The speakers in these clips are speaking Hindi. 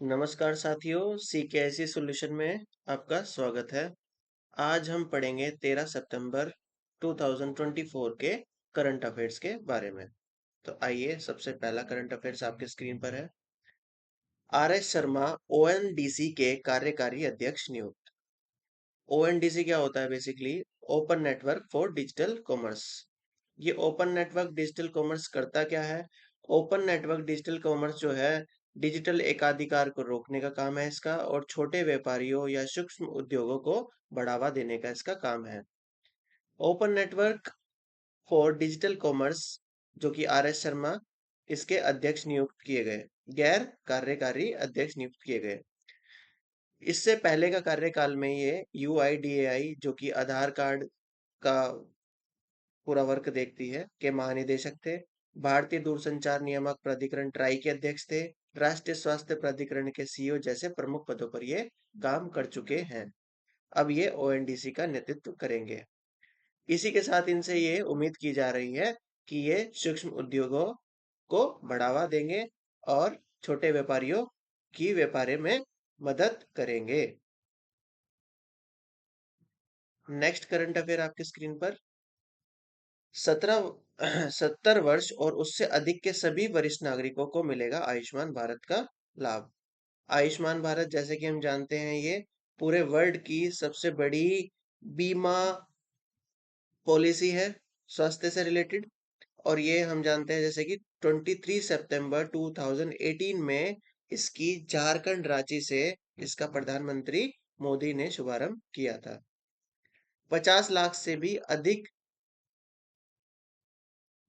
नमस्कार साथियों, सीकेएसई सॉल्यूशन में आपका स्वागत है। आज हम पढ़ेंगे 13 सितंबर 2024 के करंट अफेयर्स के बारे में। तो आइए, सबसे पहला करंट अफेयर्स आपके स्क्रीन पर है। आरएस शर्मा ओएनडीसी के कार्यकारी अध्यक्ष नियुक्त। ओएनडीसी क्या होता है? Basically open network for digital commerce. ये ओपन नेटवर्क डिजिटल कॉमर्स करता क्या है? ओपन नेटवर्क डिजिटल कॉमर्स जो है, डिजिटल एकाधिकार को रोकने का काम है इसका, और छोटे व्यापारियों या सूक्ष्म उद्योगों को बढ़ावा देने का इसका काम है। Open network for digital commerce, जो कि आरएस शर्मा इसके अध्यक्ष नियुक्त किए गए, गैर कार्यकारी अध्यक्ष नियुक्त किए गए। इससे पहले का कार्यकाल में ये यूआईडीएआई, जो कि आधार कार्ड का पूरा वर्क देखती है, के महानिदेशक थे। भारतीय दूरसंचार नियामक प्राधिकरण ट्राई के अध्यक्ष थे। राष्ट्रीय स्वास्थ्य प्राधिकरण के सीईओ जैसे प्रमुख पदों पर ये काम कर चुके हैं। अब ये ओएनडीसी का नेतृत्व करेंगे। इसी के साथ इनसे ये उम्मीद की जा रही है कि ये सूक्ष्म उद्योगों को बढ़ावा देंगे और छोटे व्यापारियों की व्यापार में मदद करेंगे। नेक्स्ट करंट अफेयर आपके स्क्रीन पर। 70 वर्ष और उससे अधिक के सभी वरिष्ठ नागरिकों को मिलेगा आयुष्मान भारत का लाभ। आयुष्मान भारत, जैसे कि हम जानते हैं, ये पूरे वर्ल्ड की सबसे बड़ी बीमा पॉलिसी है स्वास्थ्य से रिलेटेड। और ये हम जानते हैं जैसे कि 23 सितंबर 2018 में इसकी झारखंड रांची से इसका प्रधानमंत्री मोदी ने शुभारंभ किया था। 50 लाख से भी अधिक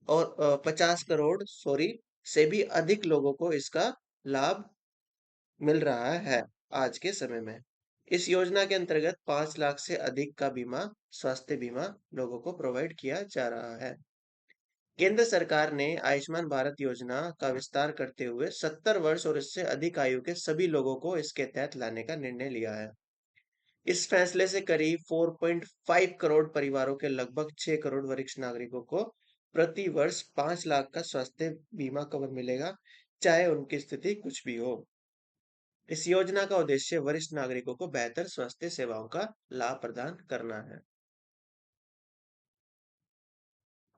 और 50 करोड़ से भी अधिक लोगों को इसका लाभ मिल रहा है आज के समय में। इस योजना के अंतर्गत 5 लाख से अधिक का बीमा, स्वास्थ्य बीमा लोगों को प्रोवाइड किया जा रहा है। केंद्र सरकार ने आयुष्मान भारत योजना का विस्तार करते हुए 70 वर्ष और इससे अधिक आयु के सभी लोगों को इसके तहत लाने का निर्णय लिया है। इस फैसले से करीब 4.5 करोड़ परिवारों के लगभग 6 करोड़ वरिष्ठ नागरिकों को प्रति वर्ष 5 लाख का स्वास्थ्य बीमा कवर मिलेगा, चाहे उनकी स्थिति कुछ भी हो। इस योजना का उद्देश्य वरिष्ठ नागरिकों को बेहतर स्वास्थ्य सेवाओं का लाभ प्रदान करना है।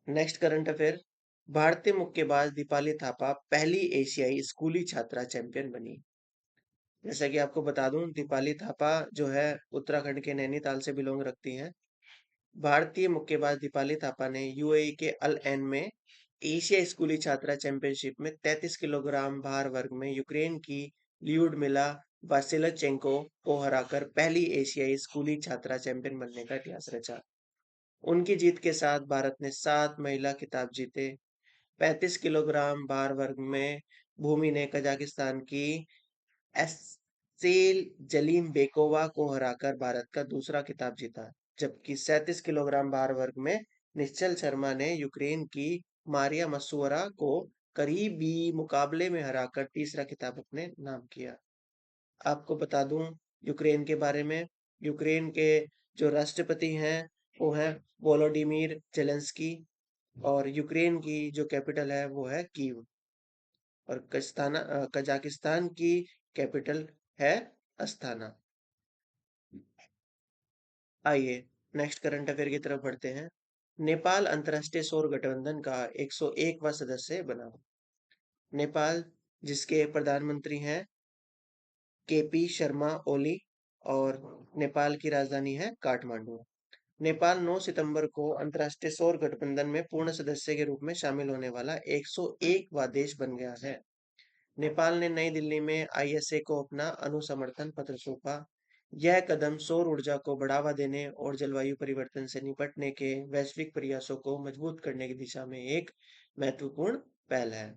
Next current affair. भारतीय मुक्केबाज दीपाली थापा पहली एशियाई स्कूली छात्रा चैंपियन बनी। जैसा कि आपको बता दूं, दीपाली थापा जो है उत्तराखंड के नैनीताल से बिलोंग रखती हैं। भारतीय मुक्केबाज दीपाली थापा ने यूएई के अल एन में एशिया स्कूली छात्रा चैंपियनशिप में 33 किलोग्राम भार वर्ग में यूक्रेन की ल्यूडमिला वासिलचेंको को हराकर पहली एशियाई स्कूली छात्रा चैंपियन बनने का इतिहास रचा। उनकी जीत के साथ भारत ने 7 महिला खिताब जीते। 35 किलोग्राम भार वर्ग में भूमि ने कजाकिस्तान की एसेल जलीम बेकोवा को हराकर भारत का दूसरा खिताब जीता, जबकि 37 किलोग्राम भार वर्ग में निश्चल शर्मा ने यूक्रेन की मारिया मसूरा को करीबी मुकाबले में हराकर तीसरा खिताब अपने नाम किया। आपको बता दूं यूक्रेन के बारे में, यूक्रेन के जो राष्ट्रपति हैं वो हैं वोलोडिमीर जेलेंस्की, और यूक्रेन की जो कैपिटल है वो है कीव, और कजाकिस्तान की कैपिटल है अस्ताना। आइए, नेक्स्ट करंट अफेयर की तरफ बढ़ते हैं। नेपाल अंतर्राष्ट्रीय सौर गठबंधन का 101वां सदस्य बना। नेपाल, जिसके प्रधानमंत्री हैं केपी शर्मा ओली, और नेपाल की राजधानी है काठमांडू। नेपाल 9 सितंबर को अंतर्राष्ट्रीय सौर गठबंधन में पूर्ण सदस्य के रूप में शामिल होने वाला 101वां देश बन गया है। नेपाल ने नई दिल्ली में आईएसए को अपना अनुसमर्थन पत्र सौंपा। यह कदम सौर ऊर्जा को बढ़ावा देने और जलवायु परिवर्तन से निपटने के वैश्विक प्रयासों को मजबूत करने की दिशा में एक महत्वपूर्ण पहल है।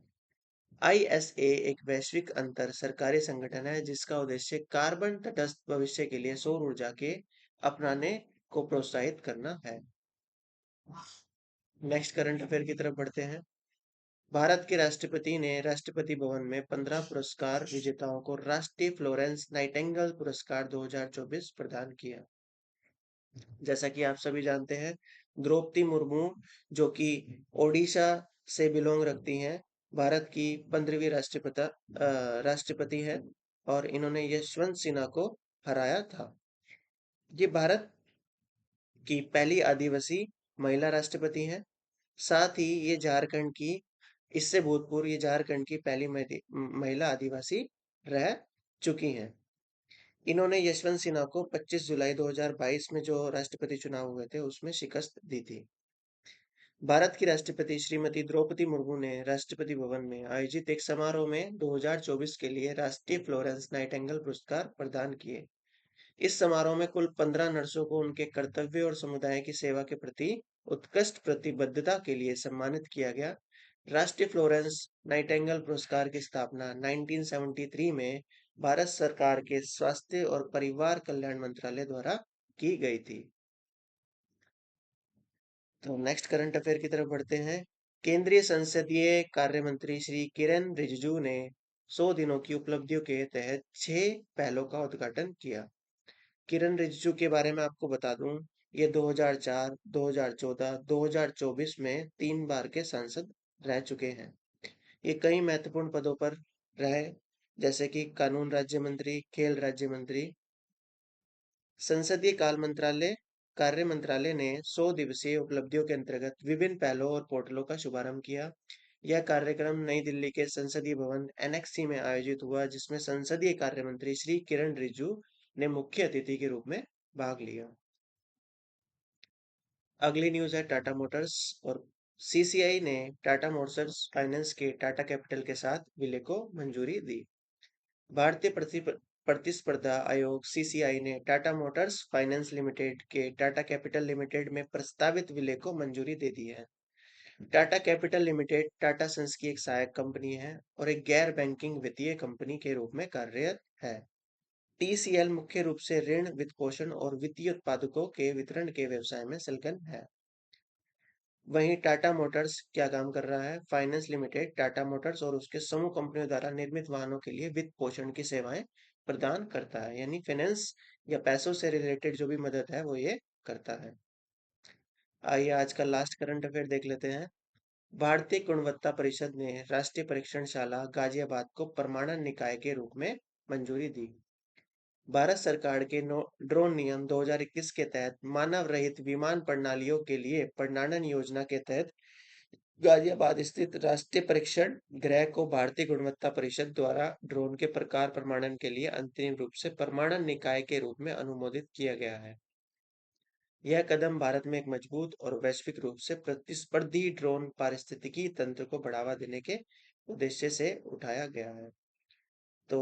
आईएसए एक वैश्विक अंतर सरकारी संगठन है जिसका उद्देश्य कार्बन तटस्थ भविष्य के लिए सौर ऊर्जा के अपनाने को प्रोत्साहित करना है। नेक्स्ट करंट अफेयर की तरफ बढ़ते हैं। भारत के राष्ट्रपति ने राष्ट्रपति भवन में 15 पुरस्कार विजेताओं को राष्ट्रीय फ्लोरेंस नाइटिंगेल पुरस्कार 2024 प्रदान किया। जैसा कि आप सभी जानते हैं, द्रौपदी मुर्मू, जो कि ओडिशा से बिलोंग रखती हैं, भारत की 15वीं राष्ट्रपति है। और इन्होंने यशवंत सिन्हा को हराया था। ये भारत की पहली आदिवासी महिला राष्ट्रपति हैं। साथ ही ये झारखंड की इससे भूतपूर्व ये झारखंड की पहली महिला आदिवासी रह चुकी हैं। इन्होंने यशवंत सिन्हा को 25 जुलाई 2022 में जो राष्ट्रपति चुनाव हुए थे उसमें शिकस्त दी थी। भारत की राष्ट्रपति श्रीमती द्रौपदी मुर्मू ने राष्ट्रपति भवन में आयोजित एक समारोह में 2024 के लिए राष्ट्रीय फ्लोरेंस नाइटिंगेल पुरस्कार प्रदान किए। इस समारोह में कुल 15 नर्सों को उनके कर्तव्य और समुदाय की सेवा के प्रति उत्कृष्ट प्रतिबद्धता के लिए सम्मानित किया गया। राष्ट्रीय फ्लोरेंस नाइटिंगेल पुरस्कार की स्थापना 1973 में भारत सरकार के स्वास्थ्य और परिवार कल्याण मंत्रालय द्वारा की गई थी। तो नेक्स्ट करंट अफेयर की तरफ बढ़ते हैं। केंद्रीय संसदीय कार्य मंत्री श्री किरेन रिजिजू ने 100 दिनों की उपलब्धियों के तहत 6 पहलों का उद्घाटन किया। किरेन रिजिजू के बारे में आपको बता दूं, ये 2004, 2014, 2024 में 3 बार के सांसद रह चुके हैं। ये कई महत्वपूर्ण पदों पर रहे, जैसे कि कानून राज्य मंत्री, खेल राज्य मंत्री। संसदीय कार्य मंत्रालय ने 100 दिवसीय उपलब्धियों के अंतर्गत विभिन्न पहलों और पोर्टलों का शुभारंभ किया। यह कार्यक्रम नई दिल्ली के संसदीय भवन एनेक्सी में आयोजित हुआ, जिसमें संसदीय कार्य मंत्री श्री किरण रिजिजू ने मुख्य अतिथि के रूप में भाग लिया। अगली न्यूज है टाटा मोटर्स और सीसीआई ने टाटा मोटर्स फाइनेंस के टाटा कैपिटल के साथ विलय को मंजूरी दी। भारतीय प्रतिस्पर्धा आयोग सीसीआई ने टाटा मोटर्स फाइनेंस लिमिटेड के टाटा कैपिटल लिमिटेड में प्रस्तावित विलय को मंजूरी दे दी है। Tata capital limited Tata sons की एक सहायक कंपनी है और एक गैर बैंकिंग वित्तीय कंपनी के रूप में कार्यरत है। टीसीएल मुख्य रूप से ऋण, वित्तपोषण और वित्तीय उत्पादों के वितरण के व्यवसाय में संलग्न है। वहीं टाटा मोटर्स क्या काम कर रहा है? फाइनेंस लिमिटेड टाटा मोटर्स और उसके समूह कंपनियों द्वारा निर्मित वाहनों के लिए वित्त पोषण की सेवाएं प्रदान करता है, यानी फाइनेंस या पैसों से रिलेटेड जो भी मदद है वो ये करता है। आइए आज का लास्ट करंट अफेयर देख लेते हैं। भारतीय गुणवत्ता परिषद ने राष्ट्रीय परीक्षणशाला गाजियाबाद को प्रमाणन निकाय के रूप में मंजूरी दी। भारत सरकार के ड्रोन नियम 2021 के तहत मानव रहित विमान प्रणालियों के लिए प्रमाणन योजना के तहत गाजियाबाद स्थित राष्ट्रीय परीक्षण गृह को भारतीय गुणवत्ता परिषद द्वारा ड्रोन के प्रकार प्रमाणन के लिए अंतिम रूप से प्रमाणन निकाय के रूप में अनुमोदित किया गया है। यह कदम भारत में एक मजबूत और वैश्विक रूप से प्रतिस्पर्धी ड्रोन पारिस्थितिकी तंत्र को बढ़ावा देने के उद्देश्य से उठाया गया है। तो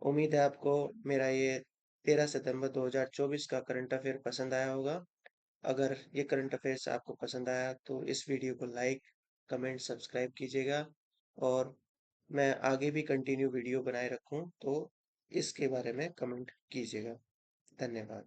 उम्मीद है आपको मेरा ये 13 सितंबर 2024 का करंट अफेयर पसंद आया होगा। अगर ये करंट अफेयर्स आपको पसंद आया तो इस वीडियो को लाइक, कमेंट, सब्सक्राइब कीजिएगा और मैं आगे भी कंटिन्यू वीडियो बनाए रखूं तो इसके बारे में कमेंट कीजिएगा। धन्यवाद।